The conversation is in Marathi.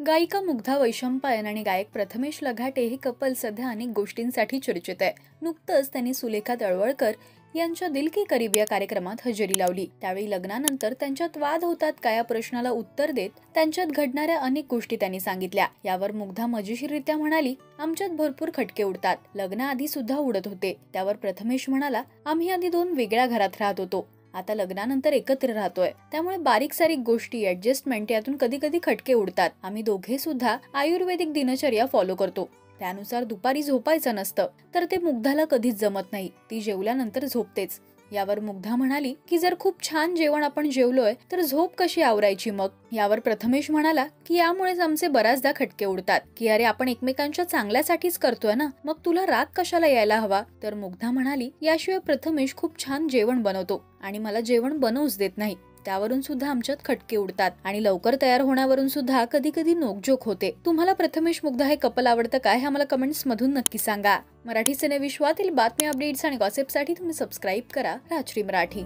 गायिका मुग्धा वैशंपायन आणि गायक प्रथमेश लघाटे हे कपल सध्या अनेक गोष्टींसाठी चर्चेत आहे। नुकतंच त्यांनी सुलेखा तळवळकर यांच्या दिल की करीब या कार्यक्रमात हजेरी लावली। त्यावेळी लग्नानंतर त्यांच्यात वाद होतात का या प्रश्नाला उत्तर देत त्यांच्यात घडणाऱ्या अनेक गोष्टी त्यांनी सांगितल्या। यावर मुग्धा मजेशीररित्या म्हणाली, आमच्यात भरपूर खटके उडतात, लग्नाआधी सुद्धा उडत होते। त्यावर प्रथमेश म्हणाला, आम्ही आधी 2 वेगळ्या घरात राहत होतो, आता लग्नानंतर एकत्र राहतोय, त्यामुळे बारीक सारीक गोष्टी ऍडजस्टमेंट यातून कधी कधी खटके उडतात। आम्ही दोघे सुद्धा आयुर्वेदिक दिनचर्या फॉलो करतो, त्यानुसार दुपारी झोपायचं नसतं, तर ते मुग्धाला कधीच जमत नाही, ती जेवल्यानंतर झोपतेच। यावर मुग्धा म्हणाली की जर खूप छान जेवण आपण जेवलोय तर झोप कशी आवरायची मग। यावर प्रथमेश म्हणाला की यामुळेच आमचे बऱ्याचदा खटके उडतात की अरे आपण एकमेकांच्या चांगल्यासाठीच करतोय ना, मग तुला राग कशाला यायला हवा। तर मुग्धा म्हणाली, याशिवाय प्रथमेश खूप छान जेवण बनवतो आणि मला जेवण बनवूच देत नाही, त्यावरून सुद्धा आमच्यात खटके उडतात आणि लवकर तयार होण्यावरून सुद्धा कधी कधी नोकझोक होते। तुम्हाला प्रथमेश मुग्धा हे कपल आवडतं काय हे आम्हाला कमेंट्स मधून नक्की सांगा। मराठी सिने विश्वातील बातम्या, अपडेट्स आणि गॉसिपसाठी तुम्ही सबस्क्राईब करा राजश्री मराठी।